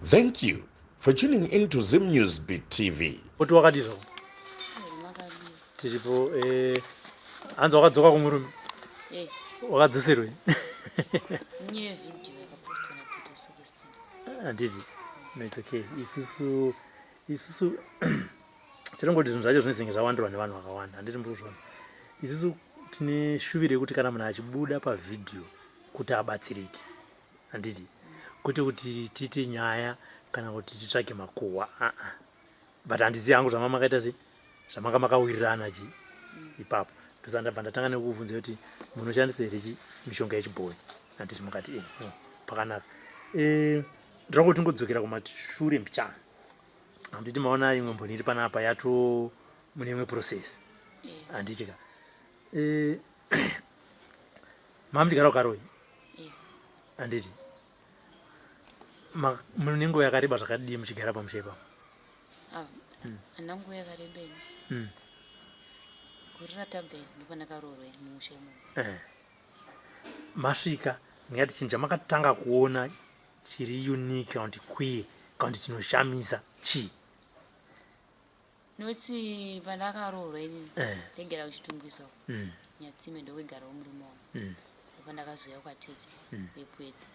Thank you for tuning in to Zim News Beat TV. Kuti wakadizvo tiripo hanzi wakadzoka kumurume wakadzoserwe handiti no it's okay isusu tirongoti zvinhu zvacho zvinenge zvawandirwa nevanhu vakawanda handiti mbuzvona isusu tine shuviro yekuti kana munhu achibuda pavhidhiyo kuti abatsirike handiti kuti tiite nyaya kana kuti titsvake makuhwa but handizivi hangu zvamamakaita sei zvamanga makawirirana chi ipapo ndosandabva ndatanga nekuvunza kuti munoshandisa here mishonga yechibhoyi handiti mukati pakanaka ndirangoti ngodzokera kumashure mbichana handiti maona imwe mboni iri panapa yato mune imwe process handiti ka mamutigara ukaroi handiti mune nguva yakareba zvakadii muchigara pamushepa ana nguva yakareba kurira tabheri ndopanakarorwa mumusha imomo masvika ngati chinhu chamakatanga kuona chiri unique kana kuti queer kana kuti chinoshamisa chii noti pandakaroorwa inini ndegera kuchitumbiswa nyatsime ndowegarawo murume wangu ndopandakazoya kwatete kwepweta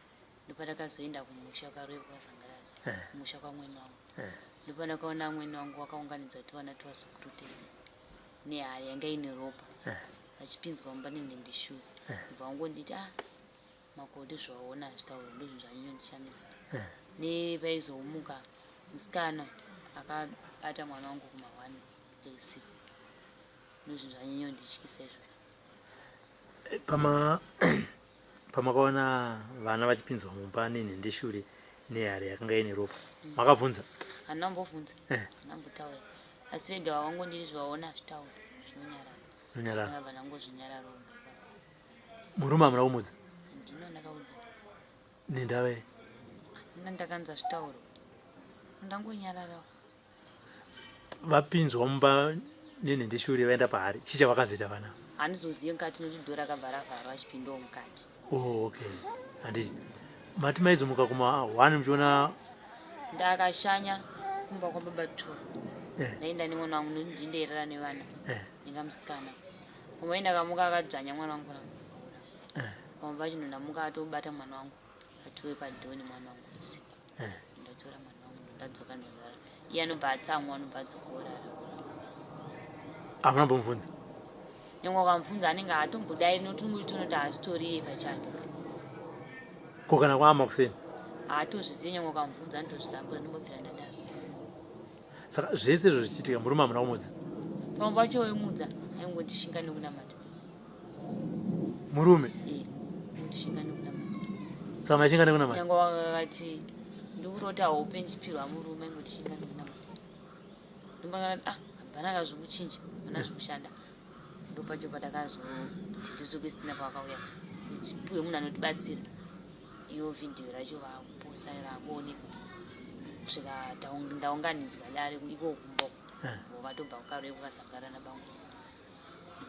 ndopandakazoenda kumusha karove kwazangarara kumusha kwamweni wangu ndopandakaona mweni wangu wakaunganidza tivana tivazokurutese nehari yanga ine ropa vachipinzwa mumba nenhendeshure ibva wangonditi makoti zvaona zvitauro ndozvinhu zvanyanyondishamisa nepaizomuka musikana akabata mwana wangu kumahwani dzeusiku ndozvinhu zvanyanyondityisa izvo pamakaona vana vachipinzwa mumba nenhendeshure nehari yakanga ine ropa makabvunza handina mbobvunza handambotaura asi vega wangondiri zvaona zvitauro zvinonyarara akabva nangozvinyararawo murume hamuna kumudza ndino ndakaudza nendave ndakanza zvitauro ndangonyararawo vapinzwa mumba nenhendeshure vaenda pahari chicha vakazoita vana handizozivi mukati nokuti dho rakabva ravharwa achipindawo mukati okay handiti mati maizomuka kumahwani muchiona ndakashanya kumba kwababa turo ndaenda nemwana wangu nokuti ndindeerera nevana ndingamusikana pamwe ndakamuka akadzvanya mwana wangu naura pamwe pachino ndamuka atobata mwana wangu atiwe padhoo nemwana wangu usiku ndatora mwana wangu ndadzoka ndorara iye anobva atsamwa anobva adzokorara hamuna mbomubvunza nyangwe ukamubvunza anenge atombodai notunguti tonoti haasitori iye pachake ko kana kwaama kuseni haatozvizive nyangwe ukamubvunza anotozvirambura ndimbobvira ndadaro saka zvese izvo zvichiitika murume hamuna kumudza pamwe pacho wemudza aingondishinga nekunamata murume ndishinga nekunamata saka maishinga nekunamata nyangwe wakati ndikurota hope nchipirwa murume aingondishinga nekunamata ndombakanati hapanaka zvikuchinja mana zvikushanda ndopacho patakazotitizokwesina pavakauya tipiwe munhu anotibatsira iyo vhidhiyo racho vakuposta rakuonekwa kusvika ndaunganidzwa dare iko kumba vo vatobva kukarove kukasangara nabangu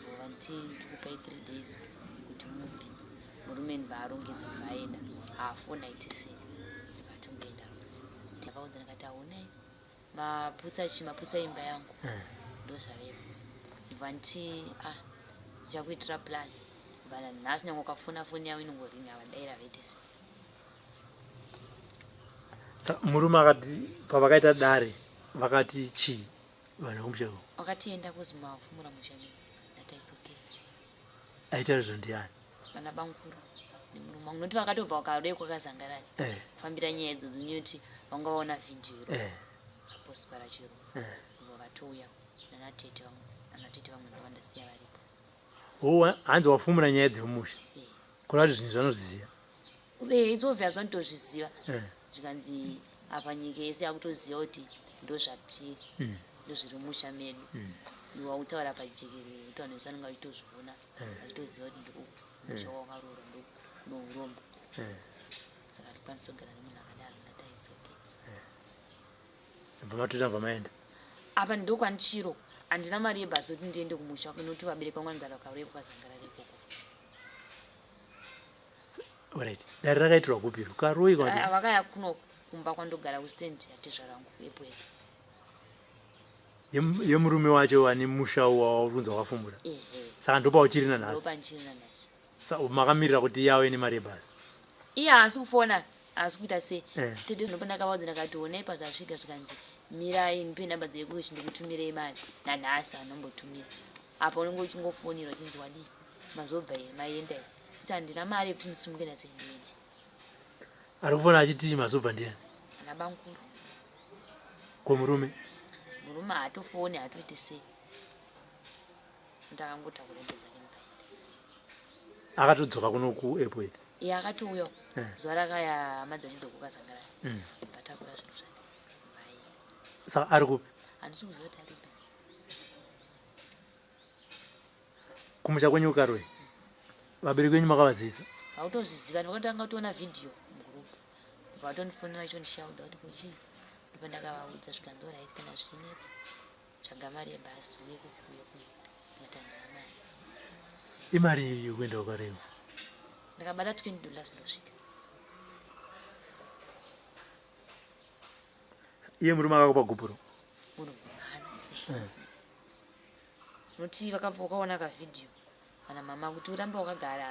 vo tikupai 3 days kuti mubvi murume ndibva arongedza ndibva aenda ha497 vatongoenda ndakaudza ndakati aonai maputsa imba yangu ndozvavepo ndibva nditi ndichakuitira plan bana nhasi nyangwe ukafona foni yavo inongorinya vadaira vetese murume akati pavakaita dare vakati chii vanhu vomushako wakatienda kuzi mafumura mushamiri ndataidzoke aitaura izvo ndiani vana bankuru nemurume wangu noti vakatobva vakarove kwakazangarani kufambira nyaya idzodzo nyoti vanga vaona vhidhiyo apostwa rachero vo vatouya nanatete vamwe ndavandasiya varipo hanzi wafumura nyaya dzemumusha kuna kuti zvinhu zvanoziziva it's obvious vanotozviziva zvikanzi apa nyika yese yakutoziva kuti ndozvatiri ndozviri musha medu iwe wautaura pajekerere kuti vanhu vese vanenge vachitozviona vachitoziva kuti ndouku musha wawakarora nourombo saka tikwanisa kugara nemunhu akadaro ndataidzoke bva matoita bva maenda apa ndokwandichiro handina mari yebhasi kuti ndiende kumusha nokuti vabereka vangu vanogara vakarore kwazangarara ikoko futi right dare rakaitirwa kupiri ukaroi vakaya kuno kumba kwandogara kustand yatezva rangu epo yemurume wacho ane musha waunzi wakafumbura ehe saka ndopa uchirina nhasi ndopanchirina nhasi makamirira kuti yave nemari yebhasi iye haasi kufona haasi kuita sei tete zvinopa ndakavaudza ndakati onai pazvasvika zvikanzi mirai nipe namba dzekuti ndikutumirei mari nanhasi anombotumira apa unenge uchingofonera uchinzi wadii mazobva here maenda here kuti handina mari yekuti ndisimuke nhasi ndiende ari kufona achiti mazobva ndiani ana bankuru kwomurume murume haatofoni haatoiti sei ndakangotakura hembe dzake mupaenda akatodzoka kuno kuairport iye akatouyawo zuva rakaya hama dzachidzokukasangarana patakura zvinhu zvake saka ari kupi handisi kuziva kuti aripi kumusha kwenyu ukarwe vabereki venyu makavazivisa hautozviziva ndakatanga toona vhidhiyo mugurupu ndobva vatondifonera ichondishauda kuti kuchii ndipo ndakavaudza zvikanzoraiti kana zvichinetsa tsvaga mari yebhasi uye kumatandira mari imari yokuenda ukareu ndakabata $20 ndosvika iye murume akakupa gupuro munhu hana noti vakaona kavhidhiyo kana mama kuti uramba wakagara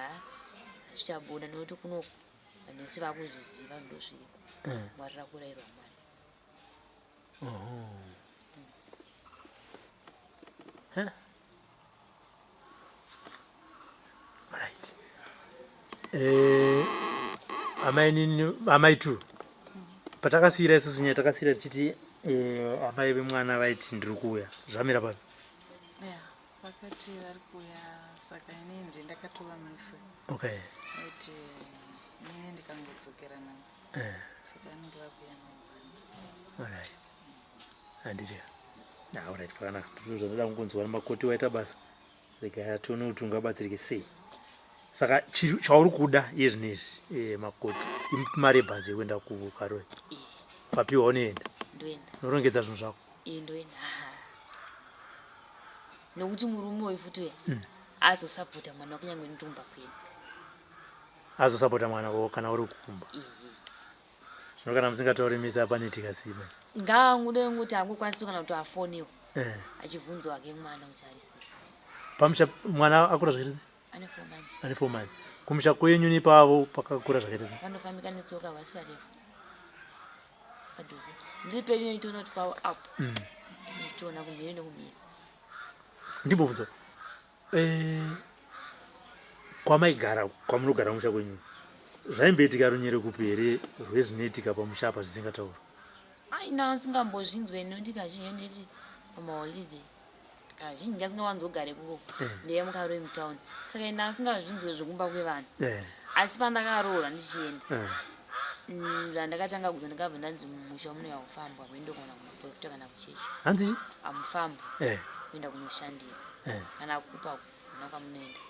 hazvichabuda nokuti kunoku vanhu vese vakuzviziva ndozviripo mwari rakurayirwa mwari right amai tu patakasiyira isusu nyaya takasiyira tichiti amai vemwana vaiti ndiri kuuya zvamira papi vakati vari kuuya saka inini ndakatova meso okay iti nini ndikangodzokera nhasi saka vanenge vakuuya mangwana alright handiri alright pakanaka ndizvo zvanoda kungonzwa nemakoti waita basa rega tione kuti ungabatsirike sei saka chauri kuda yezvinezvi makoti imari yebhazi yekuenda kukaroi papiwa unoenda ndoenda unorongedza zvinhu zvako ndoenda nokuti murume uyu futi uya azosapota mwana wakunyangwe nitumba kwedu azosapota mwana wako kana uri kukumba zvino kana musingatauri misi apane tikasima ngaangude ngoti angokwanisi kana kuti afoniwa achivhunzo wake mwana kuti arisi pamusha mwana akura zvakaita ane 4 months ane 4 months kumusha kwenyu nepavo pakakura zvakaita panofambika netsoka vasi varefu padhuze ndiri pedu noitoona kuti pavo apo nochitoona kumhiri nekumhiri ndimbobvunza kwamaigara kwamunogara musha kwenyu zvaimboitika runyere kupi here rwezvinoitika pamusha apa zvisingataura aina asingambozvinzwe nokuti kazhinji nditi pamaholiday kazhinji ngasingawanzogare kuko ndeyemukaroi mutauni saka enda asingazvinzwe zvekumba kwevanhu asi pandakaroora ndichienda zvandakatanga kuzo ndakabva ndanzi musha munoya kufambwa kuenda kana kunoprofita kana kuchechi hanzi amufambwa kuenda kunoshandira kana kupa kuna kwamunoenda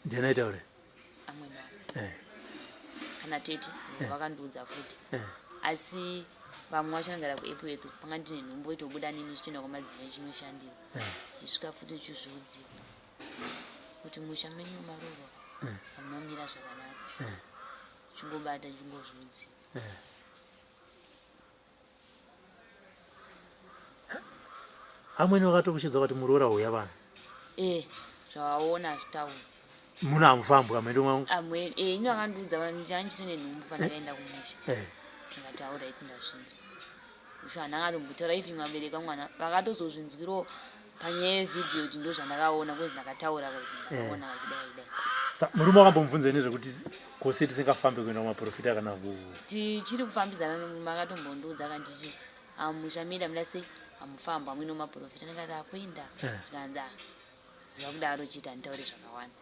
ndianaitaure amweni avo kana tete vakandiudza futi asi vamwe vacho nagara kuairport panga ndine nhumbo itobuda nini chitoenda kwamadzimai chinoshandira zvisvika futi uchizviudziwa kuti musha menyu marorwa amunomira zvakanaka chingobata chingozviudziwa amweni vakatokushidza kuti muroora uya vanhu zvavaona zvitaura muno hamufambwa maendo mwangu amweni ino vakandiudza ndichine nhumbu pandakaenda kumusha ndikataura iti ndazvinzwa isvo handakatombutaura ifi vabereka mwana vakatozozvinzwirawo panyaya yevhidhiyo kuti ndo zvandakaona kwezi ndakataura kuti ndakaona vachidaidai murume wakambomubvunza nezvekuti kose tisingafambi kuenda kumaprofita kana tichiri kufambidzana nemurume akatombondiudza akanditi mushamira muda sei amufamba amwino maprofita ndikati akuenda zvikanza ziva kudaro chiita nditaure zvakawanda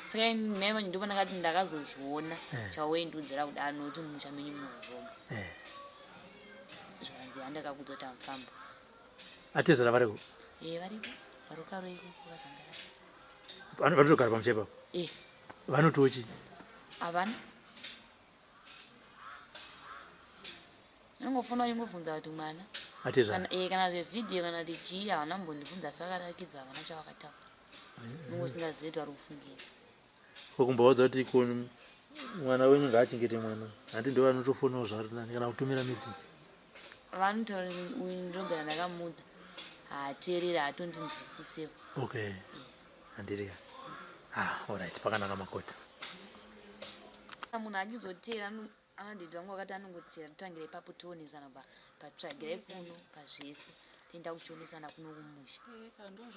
saka mai manje ndipo ndakati ndakazozviona chawendiudzira kudaro nokuti musha menyu munouroma zvikanzi handakakudza kuti amufamba atezera variko varipo varokaroiko vakazangara vanotogara pamusha ipapo vanotochi havana anongofona uchingovhunza kuti mwana kana zvevhidhiyo kana kuti chii havana mbondibvunza asi vakarakidzwa havana chavakataura nongosingazivi kuti vari kufungira kokumbovaudza kuti mwana wenyu ngaachengete mwana handi ndo vanotofonawo zvarinani kana kutumira meseji vanotaura uyu ndogara ndakamuudza haateerera hatondinzwisisewo. Okay, handirika alright, pakanaka makoti. Munhu achizoteera anonditi vangu vakati anongoteera totangire ipapo tionesana patsvagirai kuno pazvese toenda kuchionesana kuno kumusha.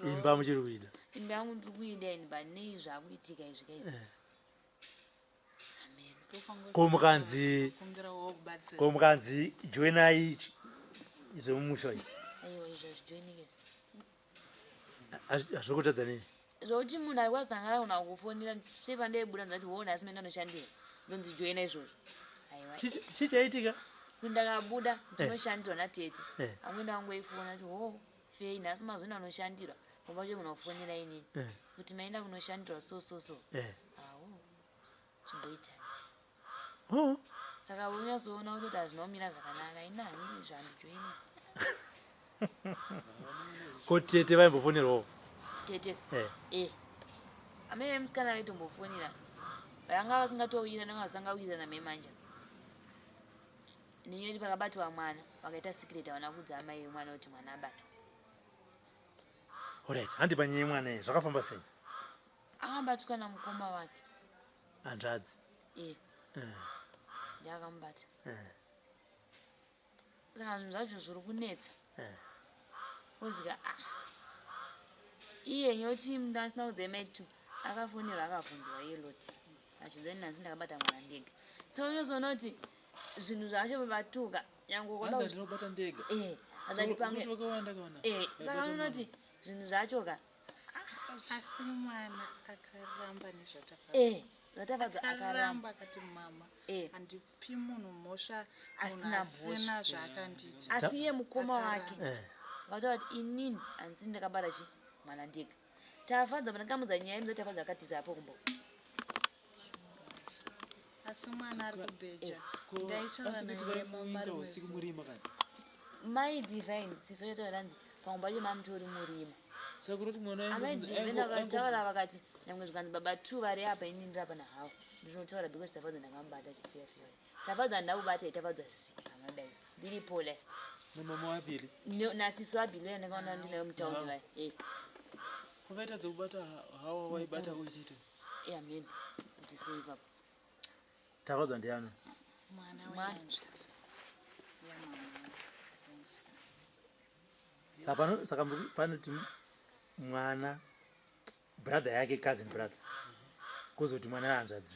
Imba muchiri kuida? Imba yangu ndiri kuida ini but nei zvaakuitika izvi kaipa. Komukanzi joinai zvemumusha iyi. Aiwa izvo zvijoinike. Hazvokutadza nei? Zvokuti munhu ari kwazangara kuna kufonera sei pandaibuda ndati wo nhasi menda anoshandira ndonzi joina izvozvo. Aiwa. Chichaitika? Ndakabuda ndinoshandirwa natete. Amweni angoifona kuti ho fei nhasi mazoni anoshandirwa. Ngoba cho kuna kufonera inini. Kuti maenda kunoshandirwa so. Awo. Chimboita. Saka unyazoona kuti hazvinomira zvakanaka ina hanini zvandijoina. Ko tete vaimbofonerwawo? Tete. Amai vemusikana vaitombofonera. Vanga vasingatowira nanga vasangawirana memanja. Ninyoti pakabatwa mwana vakaita secret havana kuudza amai vemwana kuti mwana abatwa. Alright, handi panyaya yemwana iyi zvakafamba sei? Akabatwa namukoma wake. Hanzvadzi? Ndiye akamubata. Saka zvinhu zvacho zviri kunetsa. Ozika iye nyoti ndasina kuudza mai tu akafonera akavhunzwa iye loti achizani nhasi ndakabata mwana ndega. Saka unozoona kuti zvinhu zvacho vatuka nyangokoda ndinobata ndega. Azati pange. Saka unoti zvinhu zvacho ka asi mwana akaramba nezvatafadza. Zvatafadza akaramba akati mama handipi munhu mhosva asina zvaakandita. Asi iye mukoma wake vataura kuti inini handisi ndakabata chi mwana ndega. Tafadza pandakamudza nyaya ino tafadza akatiza apo kumbo. Asi mwana ari kubheja. Ndaitaura naye mama usiku murima kana. Mai divine siso yataura nzi pangomba chemamutori murima. Saka kuti mwana Amai divine vakataura vakati nyangwe zvikanzi baba 2 vari apa inini ndiri apa nahawo. Ndinotaura because tafadza ndakamubata chifiya. Tafadza ndakubata tafadza si amadai. Ndiripo le. Namama wabili. Nasiso wabili ndakaona ndinayo mutauni vai. Kwakaita dzekubata hawa waibata kuitita. Amen. Kuti sei baba. Tafadza ndiani? Mwana wanje. Saka panoti mwana brother yake cousin brother kuzoti mwana hanzvadzi.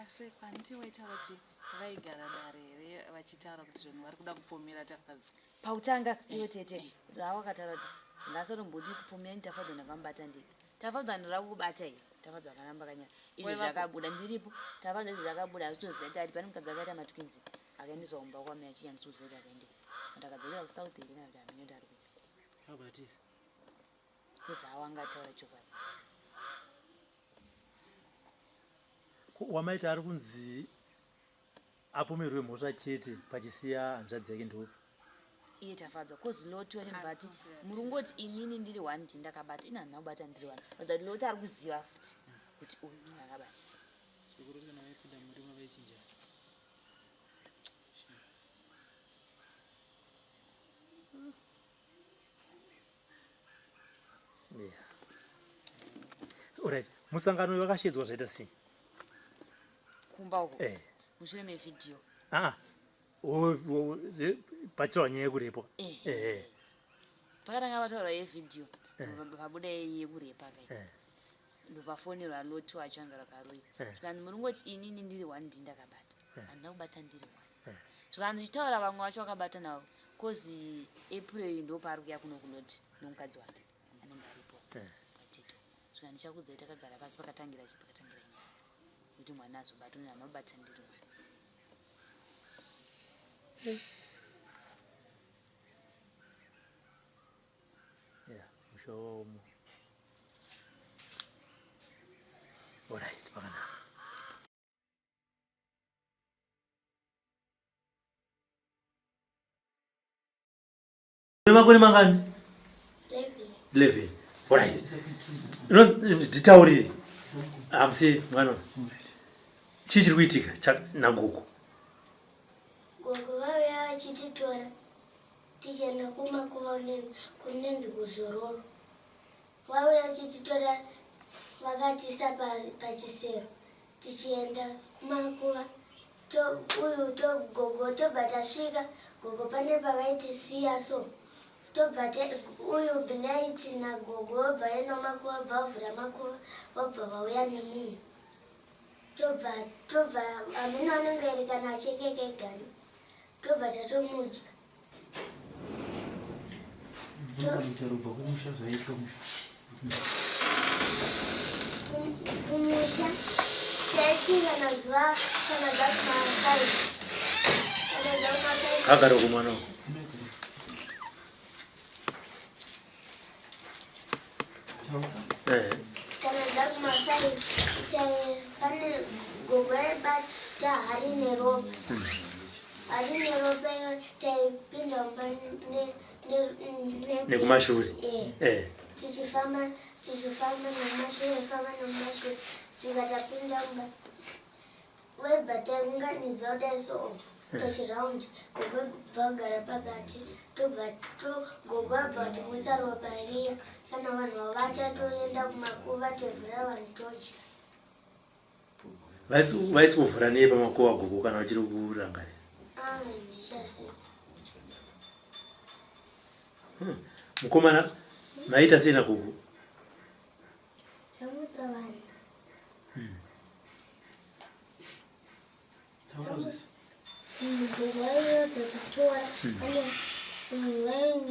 Asi panti waitaura kuti vaigara dare here vachitaura kuti zvinhu vari kuda kupomera tafadza. Pautanga iwe tete rawakataura kuti ndasaromboti kupomera nditafadza ndakamubata ndega. Tafadza ndiraku kubata iyi. Tafadza akanamba kanyaya. Izvi zvakabuda ndiripo. Tafadza izvi zvakabuda azvitoziva kuti ari pane mukadzi akaita matwinzi akaendeswa kumba kwamai achiyanisozoita akaendeka. Ndakadzokera kuSouth here kana kuti hamene ndari kuti. Abatisa. Kuzi hawangataura chokwadi. Wamaita ari kunzi apomerwe mhosva chete pachisiya hanzvadzi yake ndopi? Iye Tafadza kozi loti wani mbati murungoti inini ndiri 1 ndi ndakabata ina ndinobata ndiri 1 but loti ari kuziva futi kuti uyu ndakabata. Sikuti kana waipinda murima vaichinja. Alright, musangano wakashedzwa zvaita sei? Kumba uko. Mushure mevidhiyo. Pachirwa nyaya yekurepa. Pakatanga vataura yevidhiyo pabuda yekurepa kai. Ndopafonerwa loti wacho anga rakaroyi. Zvikanzi murungoti inini ndiri 1 ndi ndakabata. Handina kubata ndiri 1. Zvikanzi chitaura vamwe vacho vakabata navo. Kozi April ndo paari kuya kuno kuloti nomukadzi wake anenge aripo. Pateto. Zvikanzi chakudza takagara pasi pakatangira nyaya. Kuti mwana azobata uye anobata ndiri 1. Mushomo. Alright, pakanaka. Makore mangani? 11. Alright. Nditaurire. Amsi mwana. Chii chiri kuitika nagugu? Gogo vauya vachititora tichienda kumakuva kunenzi kuzororo. Vauya vachititora vakatiisa pachisero tichienda kumakuva gogo tobva tasvika gogo pane pavaitisiya so tobva uyu bilaiti nagogo vobva enda makuva vavhura makuva vobva vauya nemunhu tobva amene anenge iri kana achekekegani tobva tatomudya kumusha taitika nazuva kana zakumasai Kagara kumwana. kana zakumasai pane gogo aibata hari neropa taipinda mba Nekumashure. tichifamba nemashure tikatapinda mba webva taunganidza kudaiso tachiraundi gogo bvagara pakati tobva gogo abva timwisa ropa riya kana vanhu vavata toenda kumakuva tevhura vanhu todya. Vaisi kuvhura nei pamakuva gogo kana vachiri kurangarira? Ndichaziva. Mukomana maita sei nagogo? Yamutsa vanhu. Gogo vaizotitora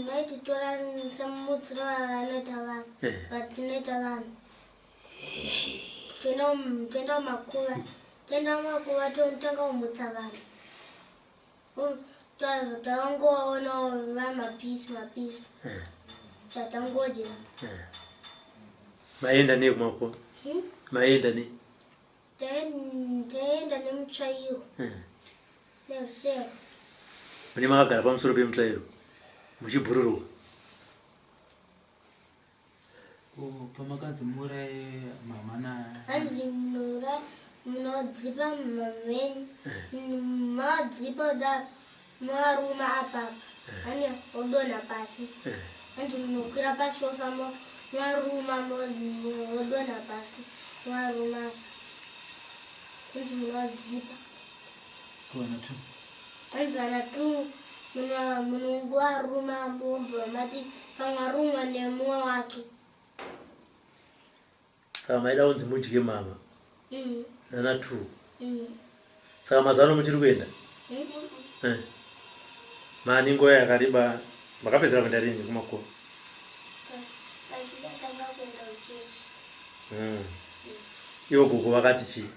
vaititora semutsiro vavanoita vanhu vatinoita vanhu toenda kumakuva totanga kumutsa vanhu tavangovaonawo vamapisi tatangodya. Maenda nei kumakuva? Maenda nei? Taenda nemutsvairo nerusero. Mune makagara pamusoro pemutsvairo muchibhururuka? Pamakanzi murai mamana Hanzi munodzipa mamenyu madzipa da maruma apa hani odona pasi hanzi munokwira pasi wofamba maruma odona pasi maruma hanzi munodzipa hanzi anatu munongoaruma mbobva mati pamwarumwa nemumwe wake. Saka maida kunzi mudye mama nana 2. Saka mazano muchiri kuenda? Mani nguva yakareba makapedzera kuenda rini kumakuva? Tanga kuenda uchechi. Ivo gogo vakati chii?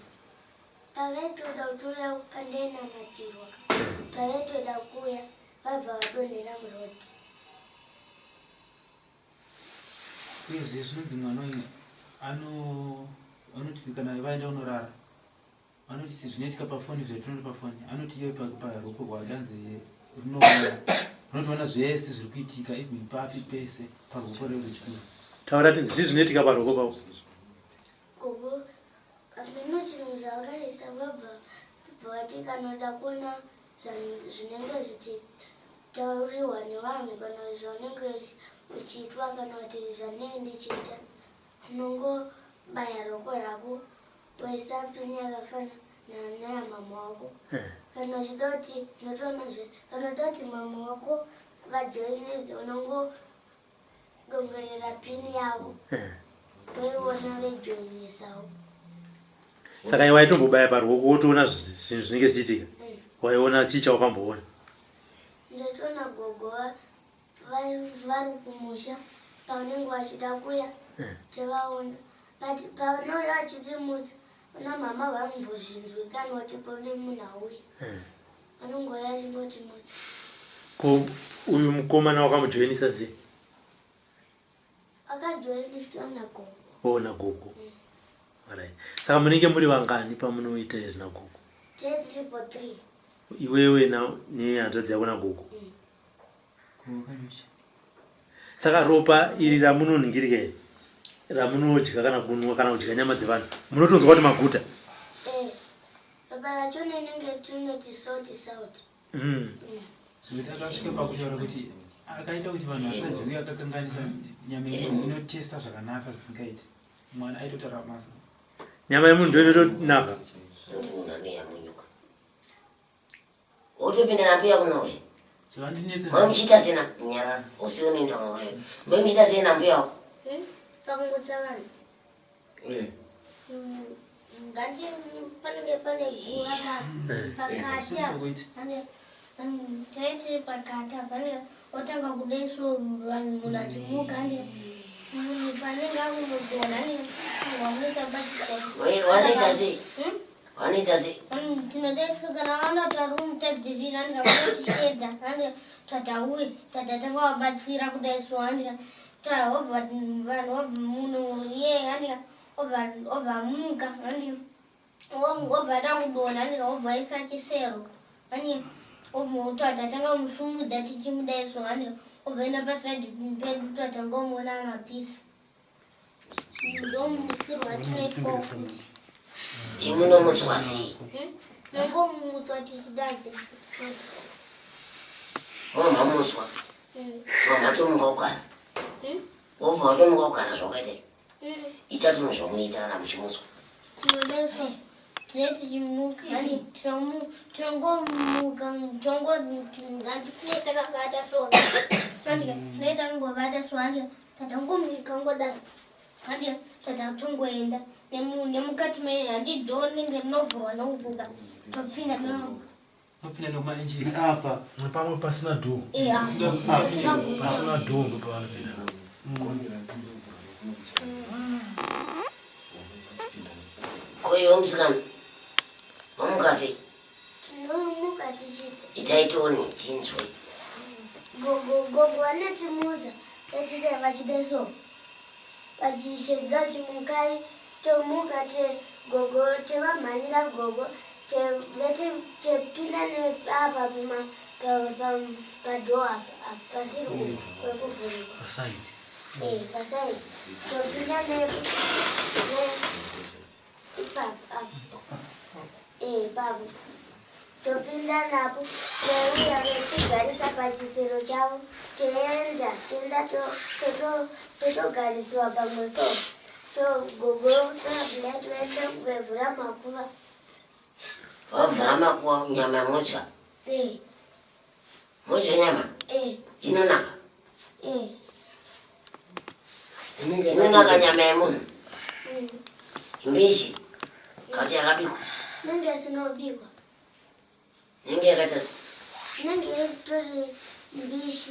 Pavaitoda kutora kandainamatirwa pavaitoda kuya vabva vadonhera muroti. uyezve zvinonzi mwana uyu anoti kana vaenda unorara anoti zvinoitika pafoni zvetinoti pafoni anoti iye paruoko rwake anzi runotoona zvese zviri kuitika even papi pese paruoko rerudyi. Taura kuti zvii zvinoitika paruoko pavo? Gogo ameno chinhu zvavakaisa vabva vati kanoda kuona zvinenge zvichitauriwa nevanhu kana zvanenge uchiitwa kana kuti zvanenge ndichiita unongobaya roko rako waisa pini yakafana neyamama wako kana uchida kuti unotoona zvese kana uda kuti mama wako vajoinedze unongodongorera pini yavo weiona vejoinisawo. Saka iwe waitombobaya paruoko wotoona zvinhu zvinenge zvichiitika? Waiona chii chawakamboona? Ndatoona gogo vari kumusha pavanenge vachida kuya tevaona but pavanouya vachitimutsa una mama vanombozvinzwi kana kuti pone munhu auya vanongouya vachingotimutsa. Ko uyu mukomana wakamujoinisa sei? Akajoiniswa nagogo. Nagogo. Alright. Saka munenge muri vangani pamunoita izvi nagogo? Tiripo 3. Iwewe nehanzvadzi yako nagogo? Saka ropa iri ramunonhingirika here? ramunodya kana kunwa kana kudya nyama dzevanhu munotonzwa kuti maguta baba racho nenenge tunoti sauti zvekuti akasvika pakutaura kuti akaita kuti vanhu vasajuya akakanganisa nyama inotesta zvakanaka zvisingaiti mwana aitotaura masa nyama yemunhu ndo inotonaka kuti munhu anoyamunyuka otopinda napiya kunowe mamuchita sena nyara usionoenda mureyo mamuchita sena mbuya wako pakungutsa vanhu ngati panenge pane guva pakati taitiri pakati panenge otanga kudeso vanhu munhu achimuka ande panenge akunogona wanoita sei tinodeso kana vanotarumutadzirira andika vanotishedza ande tatauye tatatanga wabatsira kudaiswa andika obva vanhu munhu iye andika obva muka andika obva takudona andika obva aisa chisero andika tatanga umusumudza tichimudaiswa andika obva enda pasaidi pedu tatanga umuona mapisi ndomutsirwa tinoitwa kuti imunomutswa sei nongomutswa tichidadze wamamutswa mamatomuka kugara wobva watomuka kugara zvakaite itatu zvamunoita kana muchimutswa tinodeso tineti chimuka yani tinongomuka tongoanditine takabata soga andika tinoita kungovata so andika tatangomuka ngodai andika tatatongoenda nemukati handidho rinenge rinovhurwa noupuka topinda nopinda nokumaenjisi apa pamwe pasina dho pasina dho ndo pavanopinda koiwe musikana mamuka sei tinomuka tichipa itaitoni tinzwe gogo vanotimudza etide vachideso vachishedzera chimukai tomuka gogo tevamhanyira gogo tepinda neapa padho apa pasiri kwekuvhurika pasaidi topinda ipapo topinda napo neuya tigarisa pachisero chavo teenda totogarisiwa pamwe so togogo toapinda toenda kuvhura makuva wabvura makuva nyama mocha mocha nyama inonaka inonaka nyama yemunhu imbishi kati yakabikwa nenge sinobikwa nenge yakaita nenge tori mbishi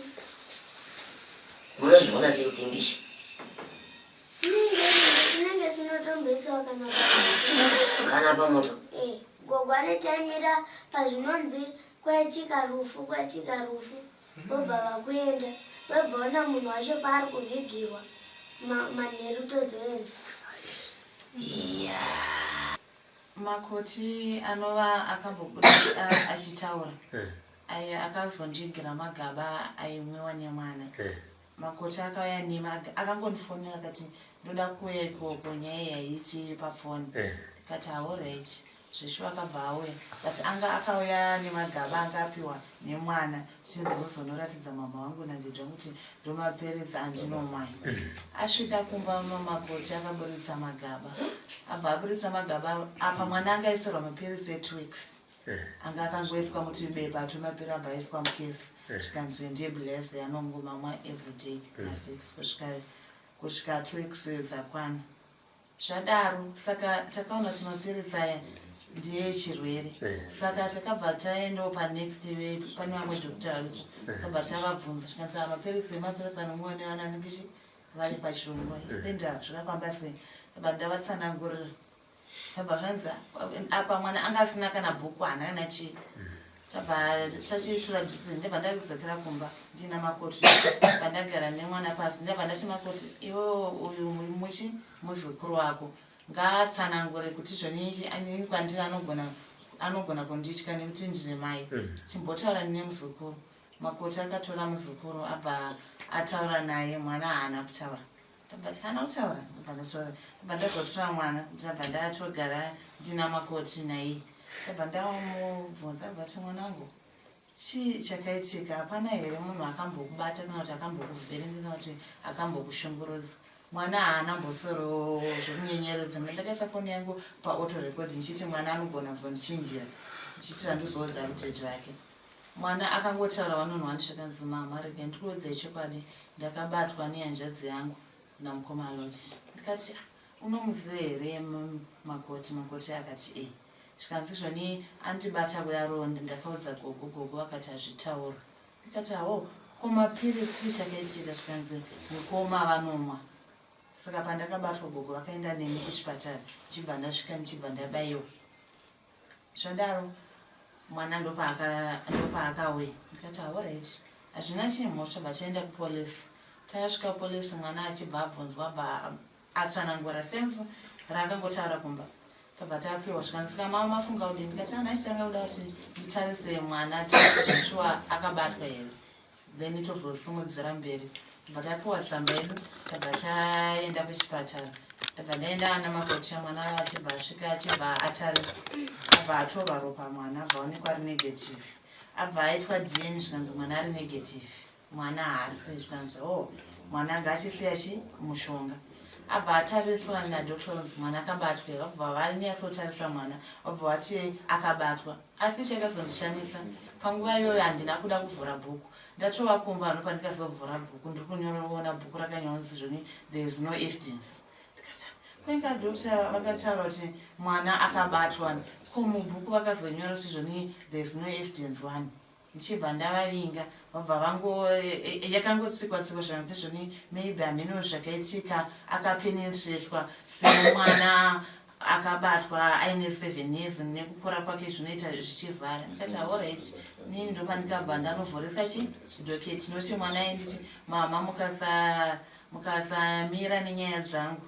munozviona sekuti imbishi nenge sinotombesiwa kana pamoto gogo anotaimira pazvinonzi kwetika rufu vobva vakuenda vobva ona munhu wacho paari kuvhigirwa manheru tozoenda makoti anova akambobuda achitaura aya akazondigira magaba aimwiwa nemwana makoti akauya akangondifonera akati ndoda kuuya ikoko nyaya yaiti pafoni kati allright zveshuwa akabva auya kati anga akauya nemagaba angapiwa nemwana tichizinozonoratidza mama wangu nadzidzva kuti ndomaperesa andinomwai asvika kumba uno makoti akaburitsa magaba abva aburitsa magaba apa mwana angaiserwa maperesi e2 anga akangoiswa mutibepa tomapera abva aiswa mukesi zvikanzi ndeblese anongomamwa everyday na6 kusvika 2 dzakwana zvadaro saka takaona kuti maperesi aya ndiye chirwere saka takabva taendawo panext pane vamwe dokta takabva takabvunza tikanzi maperesi anomwiwa nevana anenge vari pachirongwa enda zvakafamba sei aba ndavatsanangurira aba zvanzi apa mwana anga asina kana bhuku haana kana chii tabva tachitura ndebva ndakuzotera kumba ndina makoti pandagara nemwana pasi ndabva ndati makoti iwewo uyu muchi muzukuru wako ngaatsanangure kuti zvonii kwandiri anogona kunditya nekuti ndine mai chimbotaura nemuzukuru makoti akatora muzukuru abva ataura naye mwana haana kutaura but kana kutaura ndakataura ndazotora mwana ndabva ndatogara ndina makoti naye ndabva ndamubvunza bati mwanangu chii chakaitika hapana here munhu akambokubata kana kuti akambokuvherengera kuti akambokushunguruza mwana haana mbosoro zvokunyenyeredza ndakaisa foni yangu paauto record ndichiti mwana anogona kuzondichinjira ndichitira ndizoudza mutedzi wake mwana akangotaura vanonhu vandisvakanzi mama rege ndikuudzai chokwadi ndakabatwa nehanzvadzi yangu namukoma Loti ndikati unomuziva here makoti akati zvikanzi zvoni andibata kudaro ndakaudza gogo akati hazvitaura ndikati hawo komapirisi chakaitika zvikanzi mukoma vanomwa saka pandakabatwa gogo vakaenda neni kuchipatara ndichibva ndasvika ndichibva ndabayiwa zvadaro mwana ndopaakauya ndikati alright hazvina chimhosva vachaenda kupolisi tasvika polisi mwana achibva abvunzwa bva atsanangura senso raakangotaura kumba tabva tapiwa zvikanzwika mama mafunga kudini ndikati ana achitanga kuda kuti nditarise mwana zveshuwa akabatwa here then tozosimudzira mberi tabva tapiwa tsamba yedu tabva taenda kuchipatara tabva ndaenda ana makoti amwana achibva asvika achibva atarisa abva atorwa ropa mwana abva aonekwa ari negative abva aitwa DNA zvikanzi mwana ari negative mwana haasi zvikanzi mwana ngaachisiya mushonga abva atariswa nadoctors mwana akabatwa vabva vanyatsotarisa mwana vabva vati akabatwa asi chakazondishamisa panguva iyoyo handina kuda kuvhura bhuku ndatovakumba ano pandikazovhura bhuku ndiri kunyorona bhuku rakanyonzi zvoni there is no evidence ndikati kwenga doctor vakataura kuti mwana akabatwa ko mubhuku vakazonyora kuti zvoni there is no evidence one ndichibva ndavavinga vabva yakangotsikwa zvanzi zvoni maybe hameno zvakaitika akapenetretwa semwana akabatwa aine 7 years nekukura kwake zvinoita zvichivhara ndikati alright nini ndopandikabva ndanovhoresa chidhoketi noti mwana ainditi mama mukasamira nenyaya dzangu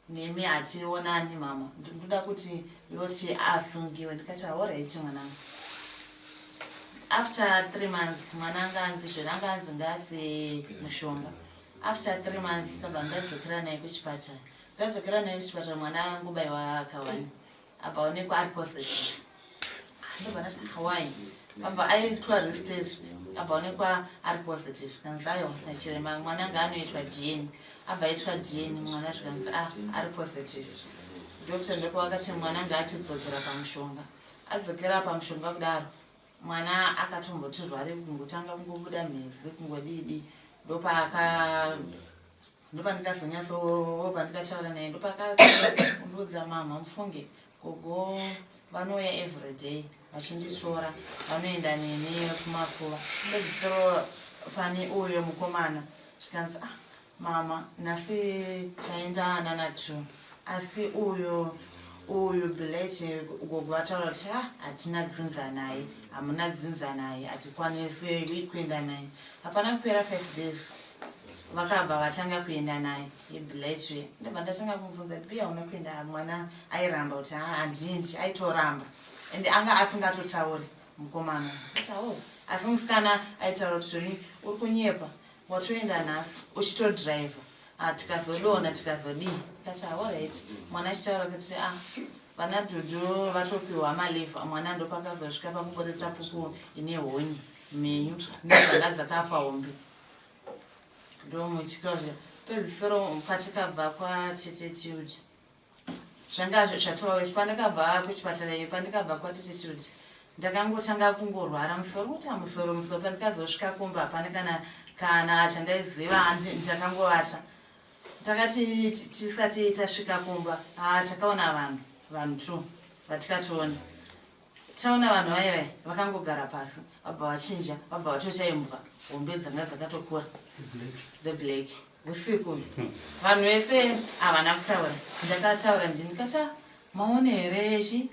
nemi hationani mama ndoda kuti Loti asungiwe ndikati alright mwanangu. After 3 months mwananga anzi zviranga anzi ngase mushonga. After 3 months tabva ndadzokera naye kuchipatara. Ndadzokera naye kuchipatara mwana angubayiwa akawani. Abaonekwa ari positive. Ndobva ndati Hawaii. Abva aitwa rested. Abaonekwa ari positive. Kanzayo nachirema mwananga anoitwa DNA. Abva aitwa DNA mwana zvikanzi ari positive. Doctor ndipo akati mwananga atidzokera pamushonga. Adzokera pamushonga kudaro. Mwana akatombotirwa ari kungotanga kungobuda mhezi kungodidi ndopa ndikazonyaso pandikataura naye ndopakundudza mama mufunge gogo vanouya every day vachinditora vanoenda nene kumakuva ndedzisiro pane uyo mukomana zvikanzi mama nasi taenda nana2 asi uyu Bilete gogo vataura kuti hatina dzinza naye hamuna dzinza naye hatikwanisi kuenda naye. Hapana kupera 5 days vakabva vatanga kuenda naye Bilete. Ndobva ndatanga kumubvunza biya unokuenda mwana airamba kuti handindi aitoramba ende anga asingatotauri mukomana kuti asi musikana aitaura kuti zvoni uri kunyepa watoenda nhasi uchitodhiraivha tikazodona tikazodii kati alright mwana achitaura kuti vana Dhudhu vatopiwa malevha mwana ndopakazosvika pakuburitsa pupu ine honye menyu nezvanga dzakafa hombe ndomuchikauzva pedzisoro patikabva kwaTetetude zvanga zvatowawesi pandakabva kuchipatara iyo pandikabva kwaTetetude ndakangotanga kungorwara musoro kuti musoro pandikazosvika kumba hapana kana chandaiziva ndakangovata. Takati tisati tasvika kumba takaona vanhu 2 vatikatoona taona vanhu vaya vakangogara pasi vabva vachinja vabva vatoita imbwa hombe dzanga dzakatokura the black usiku vanhu vese havana kutaura ndakataura ndikata maone here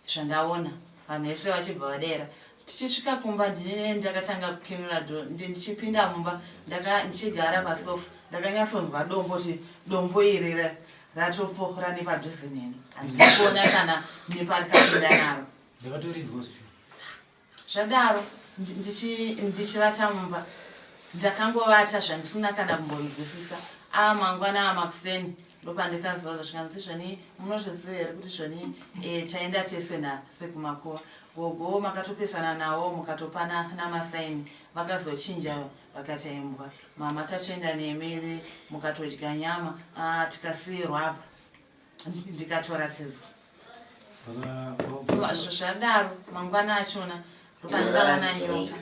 zvandaona vanhu vese vachibva vadera tichisvika kumba ndakatanga kukinura ndichipinda mumba ndichigara pasofa ndakanyatsonzwa dombo kuti dombo iri ratopfokora nepadhuze neni handina kuona kana neparikapinda naro zvadaro ndichivata mumba ndakangovata zvandisina kana kumbonzwisisa mangwana amakuseni ndopandikazoza zvikanzi zvoni munozviziva here kuti zvoni taenda tese sekumakuva gogo makatopesana nawo mukatopana namasaini vakazochinja vakati imbwa mama tatoenda nemiri mukatodya nyama tikasiyirwa apa ndikatoratidza zvadaro mangwana achona ndopandikava nanyoka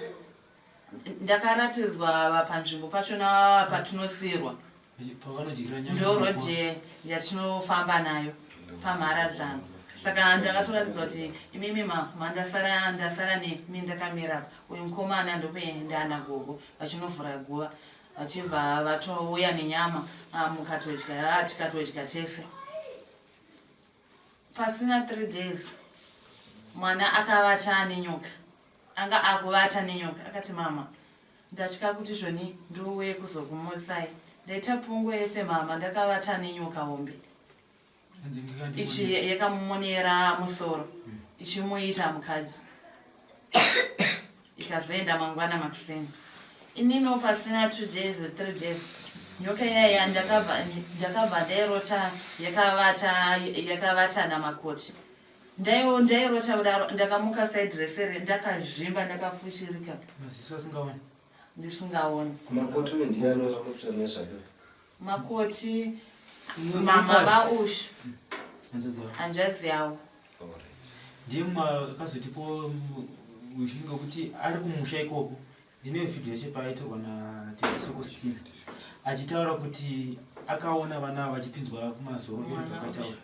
ndakaratidzwa panzvimbo pachona patinosiyirwa ndorodhi yatinofamba nayo pamharadzano saka ndakatoratidzwa kuti imimi mandasara nemi ndakamira uyu mukomana ndokuenda nagogo vachinovhura guva vachibva vatouya nenyama mukatodya tikatodya tese pasina 3 days mwana akavata nenyoka anga akuvata nenyoka akati mama ndatya kuti zvoni ndouye kuzokumosai ndaita pungwe yese mama ndakavata nenyoka hombe ichi yakamumonera musoro ichimuita mukadzi ikazoenda mangwana makuseni inino pasina 2 days 3 days nyoka yaya ndakabva ndairota yakavata namakoti ndairota kudaro ndakamuka saidresere ndakazvimba ndakafushirika ndisingaoni makoti mama vaushu hanzvadzi yavo ndiye akazotipo ushinga kuti ari kumusha ikoko ndine vhidhiyo yacho paaitorwa naTesokostina achitaura kuti akaona vana vachipinzwa kumazoro pakataura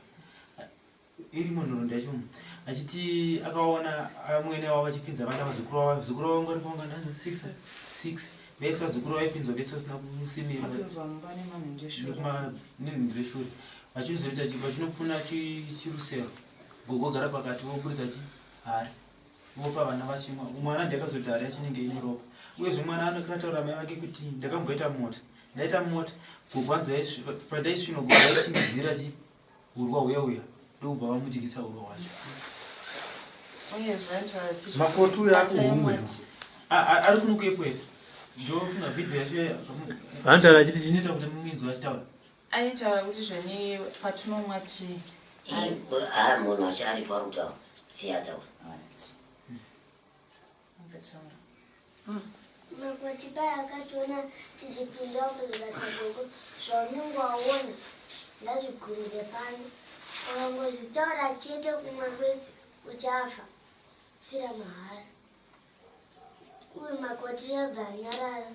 iri munhoroondo yacho achiti akaona mwene wavo vachipinza vana vazukuru vavo ngori pangana 6 vese vazukuru vaipinzwa vese vasina kusimira nenhindreshure vachizoita vachinopfuna chirusero gogo gara pakati voburitsa hari vopa vana vachimwa mwana ndakazoti hari yachinenge ine ropa uyezve mwana anokataura mai vake kuti ndakamboita mota ndaita mota gogo anzi padaisvino gogo aichingidzira urwa uya ndokubva vamutyisa urwa hwacho makoti uyo akuhumwe ari kuno kuepweza ndofunga vhidhiyo yacho vantaura achiti chinoita kuti muminzi vachitaura aitaura kuti zvoni patinomwa tii munhu achari parutaura siyataura makoti paya akationa tichipinda muzvikatagogo zvaunenge waona ndazvigurire pano ukangozvitaura chete kumwe kwese uchafa fira mahara uyu makoti yabva anyarara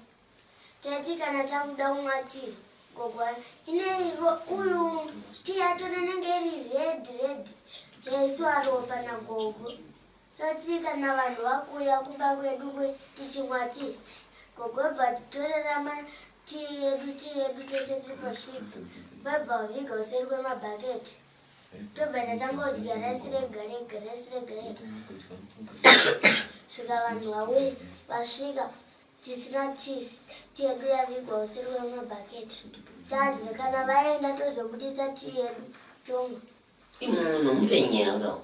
tati kana takuda kumwa tii gogwa ineiro uyu tii yatonenenge iri red yaiswa ropa nagogo tati kana vanhu vakuya kumba kwedu tichimwa tii gogo bva titorerama tii yedu tese tiri pa6 vabva vaviga useri kwemabhaketi tobva ndatangodya raisi rega svika vanhu vauye vasvika tisina tisi tiyedu yavigwa useri kwemabhaketi tadya kana vaenda tozobudisa tii yedu tomwa munhu mupenyera kudao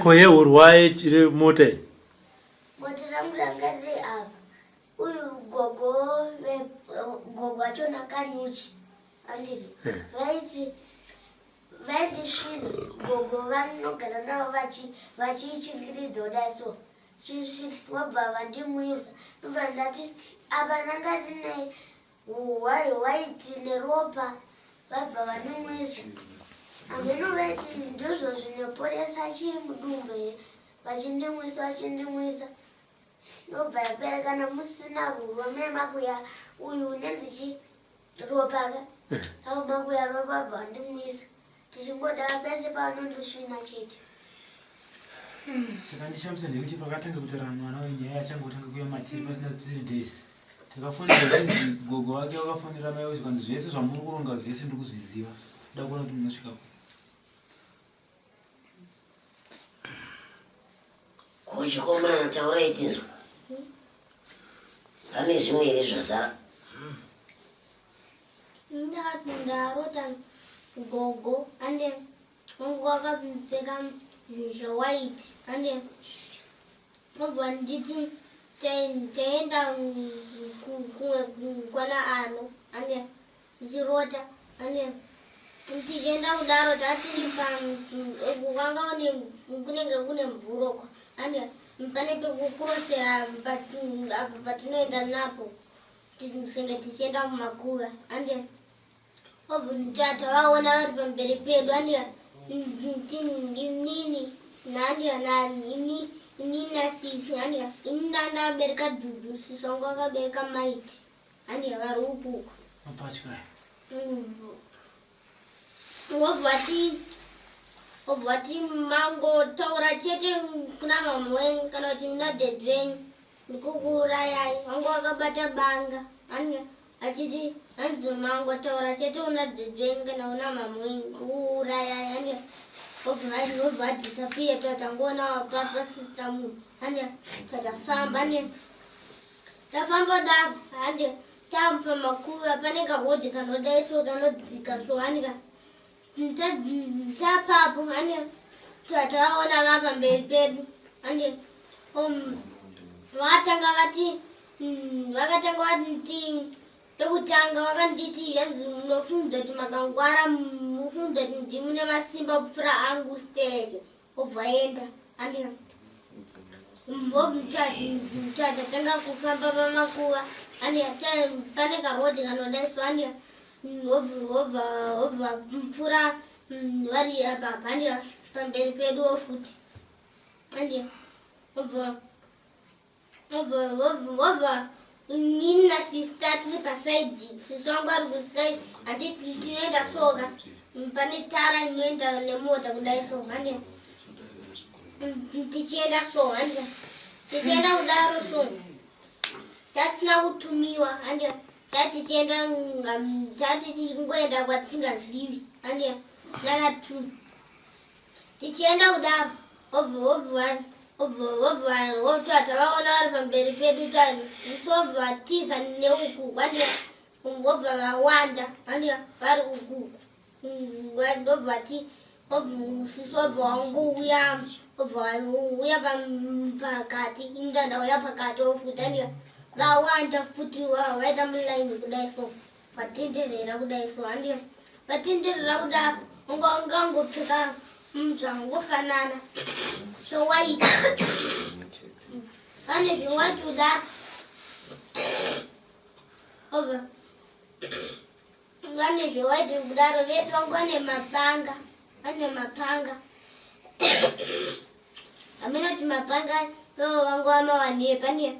koye urwaye chiri mota mota rangu ranga riri apa uyu gogo achona kanyuchi anditi vaindisvina gogo vanogara navo vachiichingiridzo dai so wabva vandimwisa ndobva ndati apa ranga rine waiti neropa vabva vandimwisa amenovaiti ndizvo zvinoporesa chii mudumbu here vachindimwisa ndobva yapera kana musina rurwa memakuya uyu unenzi ropaka au makuya ropa bva ndimwisa tichingodara pese panondosvina chete chakandishamisa ndekuti pakatanga kutaura mwana wenyaya achangotanga kuya matiri pasina 3 days takafonera kuti gogo wake wakafonera mai kuti kwanzi zvese zvamuri kuronga zvese ndiri kuzviziva nda kuona kuti munosvikapo kuchikomana taura itinzwa pane zvimwe here zvasara ndakati ndarota gogo ande wangu wakapfeka zvawaiti ande mobva nditi taenda kwana ano ane zirota ane tichenda kudaro tatiripa kukanga kunenge kune mvuroko ane pane pekukurosera patinoenda napo senge tichienda mumakuva ande obvutata vaona vari pamberi pedu ande inini nani ini nasisi ande ini ndandabereka Dudu sisi wangu akabereka Maiti ande vari uku mapatya obvati mangotaura chete kuna mama wenyu kana kuti muna dad venyu ndikukuurayai wangu akabata banga ane achiti hanzi mangotaura chete una dad venyu kana una mama wenyu kuurayai ane obva disappear tatangoona wapapa sita munhu ane tatafamba ane tafamba davo ande tampa makuva pane karodhi kanodaiso kanodzika so anika tapapo ane tataona vapamberi pedu ane vakatanga vati pekutanga vakanditi yanzi munofunza kuti makangwara mufunza kuti ndimune masimba kupfuura angu stereke obva enda ande tatanga kufamba pamakuva ane pane karodhi kanodaiswa ane obva mpfuura vari apa ande pamberi pedu futi ande obva nini nasista tiri pasaidi sisi wangu ari kusaidi handiti tinoenda soga pane tara inoenda nemota kudai so ande tichienda so ande tichienda kudaro so tasina kutumiwa ande tatichienda tatichingoenda kwatingazivi ande nana tu tichienda kudaro obvotata vaona vari pamberi pedu tari isi obva tiza neuku ande obva vawanda ande vari ukuku obva ti sisi obva wanguuya obva uya pakati indandauya pakati ofuti ande vawanda futi vaita mulaini kudai so vatenderera kudai so ande vatenderera kudaro ungangopfeka zvangofanana zvewaiti pane zvewaiti kudaro obva vane zvewaiti kudaro vese vangu vane mapanga hamena kuti mapanga ivo vangu vamawanie pane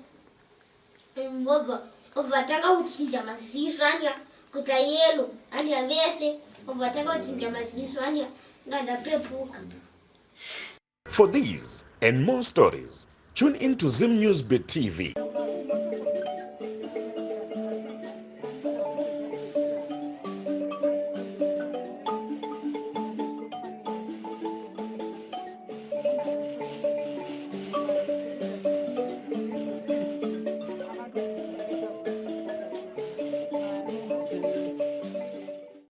obva tanga kuchinja maziso ania kuita yelo ania vese obva tanga kuchinja maziso ania ngandapepuka. For these and more stories, tune into Zim News Bit TV.